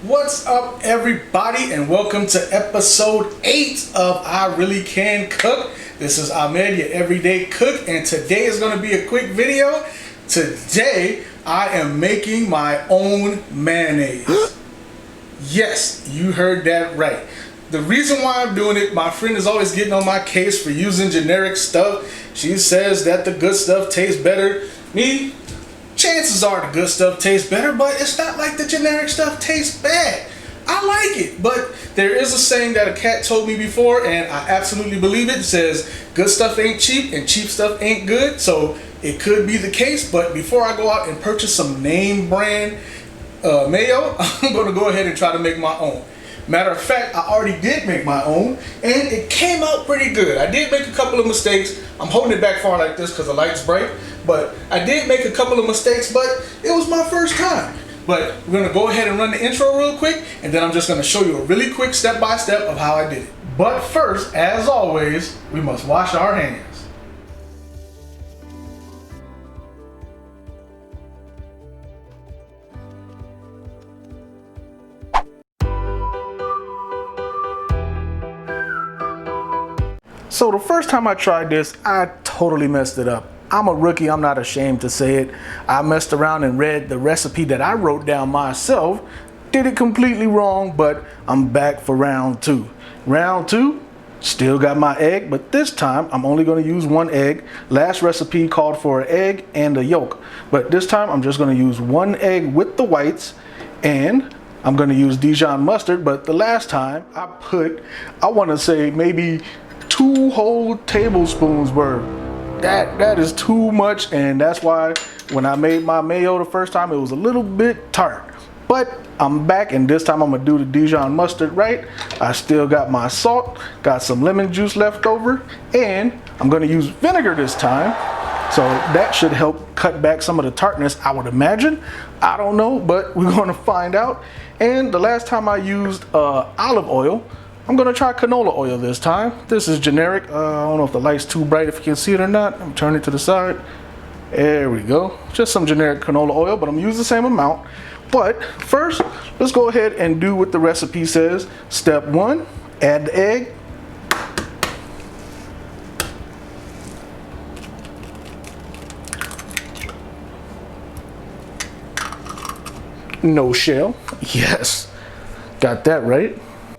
What's up, everybody, and welcome to episode 8 of I Really Can Cook. This is Ahmed, your everyday cook, and today is going to be a quick video. Today I am making my own mayonnaise. Yes, you heard that right. The reason why I'm doing it, my friend is always getting on my case for using generic stuff. She says that the good stuff tastes better. Me, chances are the good stuff tastes better, but it's not like the generic stuff tastes bad. I like it, but there is a saying that a cat told me before, and I absolutely believe it. It says, good stuff ain't cheap and cheap stuff ain't good. So it could be the case, but before I go out and purchase some name brand mayo, I'm going to go ahead and try to make my own. Matter of fact, I already did make my own, and it came out pretty good. I did make a couple of mistakes. I'm holding it back far like this because the light's bright, but I did make a couple of mistakes, but it was my first time. But we're going to go ahead and run the intro real quick, and then I'm just going to show you a really quick step-by-step of how I did it. But first, as always, we must wash our hands. So the first time I tried this, I totally messed it up. I'm a rookie, I'm not ashamed to say it. I messed around and read the recipe that I wrote down myself, did it completely wrong, but I'm back for round 2. Round 2, still got my egg, but this time I'm only gonna use one egg. Last recipe called for an egg and a yolk, but this time I'm just gonna use one egg with the whites, and I'm gonna use Dijon mustard, but the last time I wanna say maybe 2 whole tablespoons worth. That is too much, and that's why when I made my mayo the first time, it was a little bit tart. But I'm back, and this time I'm gonna do the Dijon mustard right. I still got my salt, got some lemon juice left over, and I'm gonna use vinegar this time. So that should help cut back some of the tartness, I would imagine. I don't know, but we're gonna find out. And the last time I used olive oil, I'm gonna try canola oil this time. This is generic. I don't know if the light's too bright, if you can see it or not. I'm turning it to the side. There we go. Just some generic canola oil, but I'm gonna use the same amount. But first, let's go ahead and do what the recipe says. Step 1, add the egg. No shell. Yes, got that right.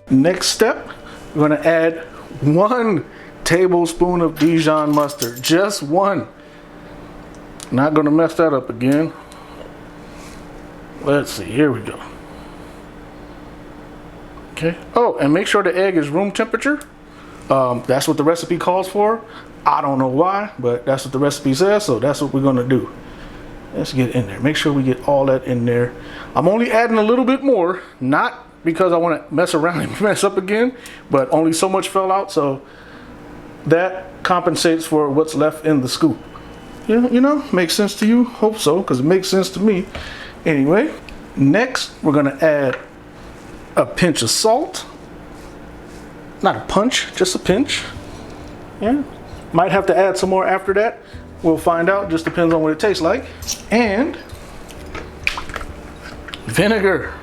Next step, we're gonna add 1 tablespoon of Dijon mustard, just 1. Not gonna mess that up again. Let's see, here we go. Okay, oh, and make sure the egg is room temperature. That's what the recipe calls for. I don't know why, but that's what the recipe says, so that's what we're gonna do. Let's get in there, make sure we get all that in there. I'm only adding a little bit more, not because I want to mess around and mess up again, but only so much fell out, so that compensates for what's left in the scoop. You know, makes sense to you? Hope so, because it makes sense to me. Anyway, next we're gonna add a pinch of salt. Not a punch, just a pinch. Yeah, might have to add some more after that. We'll find out, just depends on what it tastes like. And vinegar.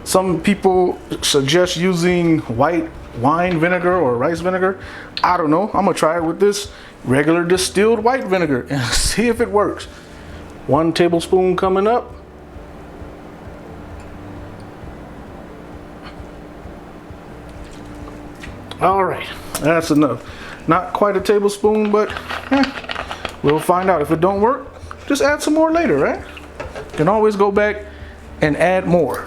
Some people suggest using white wine vinegar or rice vinegar. I don't know. I'm gonna try it with this regular distilled white vinegar and see if it works. 1 tablespoon coming up. All right, that's enough. Not quite a tablespoon, but we'll find out. If it don't work, just add some more later, right? You can always go back and add more.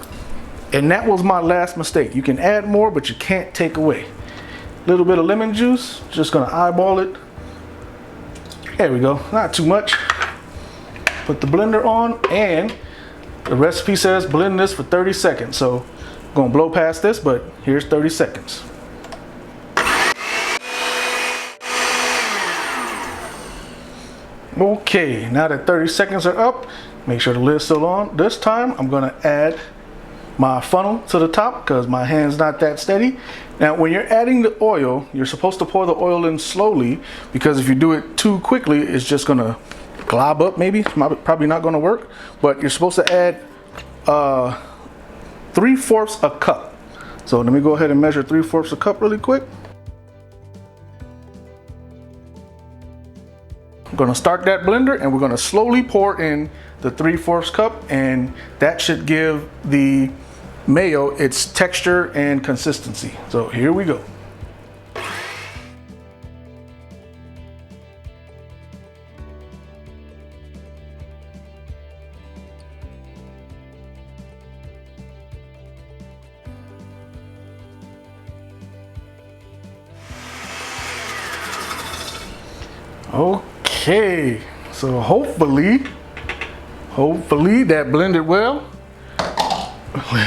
And that was my last mistake. You can add more, but you can't take away. A little bit of lemon juice, just gonna eyeball it. There we go, not too much. Put the blender on, and the recipe says blend this for 30 seconds. So I'm gonna blow past this, but here's 30 seconds. Okay, now that 30 seconds are up, make sure the lid's still on. This time I'm gonna add my funnel to the top because my hand's not that steady. Now when you're adding the oil, you're supposed to pour the oil in slowly, because if you do it too quickly, it's just gonna glob up maybe. It's probably not gonna work, but you're supposed to add 3/4 a cup. So let me go ahead and measure 3/4 a cup really quick. I'm gonna start that blender and we're gonna slowly pour in the 3/4 cup, and that should give the mayo its texture and consistency. So here we go. Okay, so hopefully that blended well.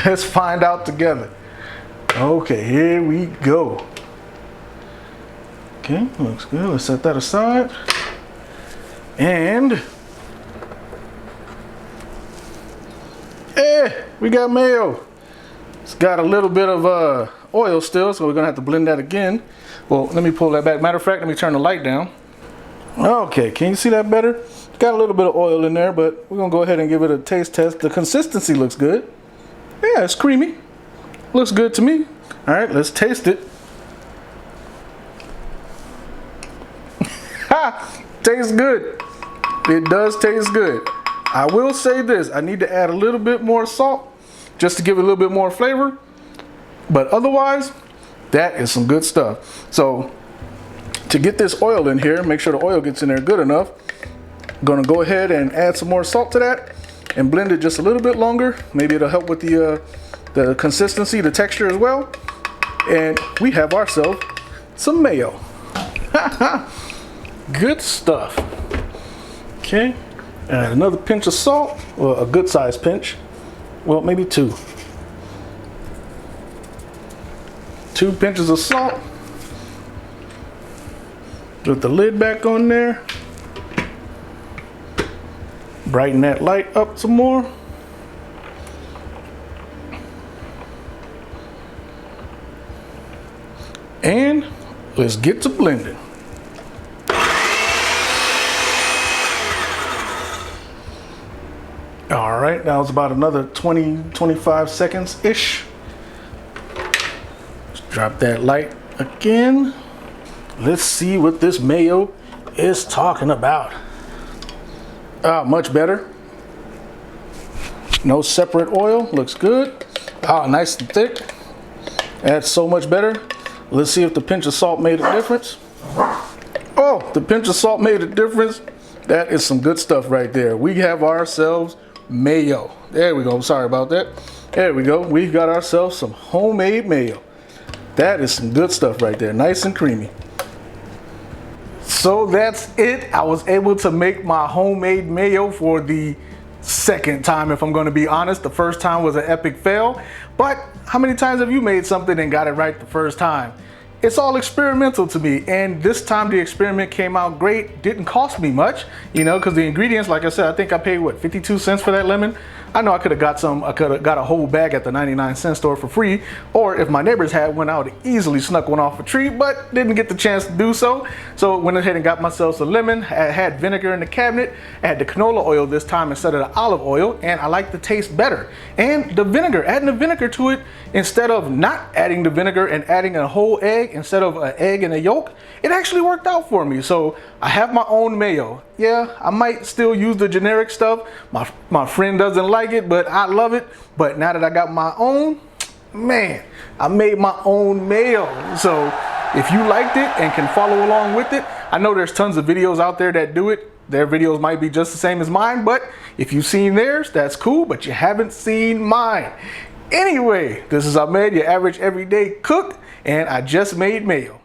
Let's find out together. Okay, here we go. Okay, looks good. Let's set that aside. And we got mayo. It's got a little bit of oil still, so we're gonna have to blend that again. Well, let me pull that back. Matter of fact, let me turn the light down. Okay, can you see that better? It's got a little bit of oil in there, but we're gonna go ahead and give it a taste test. The consistency looks good. Yeah, it's creamy. Looks good to me. All right, let's taste it. Ha! Tastes good. It does taste good. I will say this, I need to add a little bit more salt just to give it a little bit more flavor. But otherwise, that is some good stuff. So to get this oil in here, make sure the oil gets in there good enough. I'm gonna go ahead and add some more salt to that and blend it just a little bit longer. Maybe it'll help with the consistency, the texture as well. And we have ourselves some mayo. Good stuff. Okay, add another pinch of salt, or a good size pinch. Well, maybe two. 2 pinches of salt. Put the lid back on there. Brighten that light up some more. And let's get to blending. All right, that was about another 20-25 seconds-ish. Let's drop that light again. Let's see what this mayo is talking about. Much better. No separate oil, looks good. Nice and thick. That's so much better. Let's see if the pinch of salt made a difference. Oh, the pinch of salt made a difference. That is some good stuff right there. We have ourselves mayo. There we go, sorry about that. There we go, we've got ourselves some homemade mayo. That is some good stuff right there, nice and creamy. So that's it. I was able to make my homemade mayo for the second time, if I'm going to be honest. The first time was an epic fail, but how many times have you made something and got it right the first time? It's all experimental to me, and this time the experiment came out great. Didn't cost me much, you know, because the ingredients, like I said, I think I paid what, 52 cents for that lemon. I know I could have got some, I could have got a whole bag at the 99-cent store for free, or if my neighbors had one, I would have easily snuck one off a tree, but didn't get the chance to do so. So went ahead and got myself some lemon. I had vinegar in the cabinet. I had the canola oil this time instead of the olive oil, and I like the taste better. And the vinegar, adding the vinegar to it instead of not adding the vinegar and adding a whole egg instead of an egg and a yolk, it actually worked out for me. So I have my own mayo. Yeah, I might still use the generic stuff. My friend doesn't like it, but I love it. But now that I got my own, man, I made my own mayo. So if you liked it and can follow along with it, I know there's tons of videos out there that do it. Their videos might be just the same as mine, but if you've seen theirs, that's cool, but you haven't seen mine. Anyway, this is Ahmed, your average everyday cook, and I just made mayo.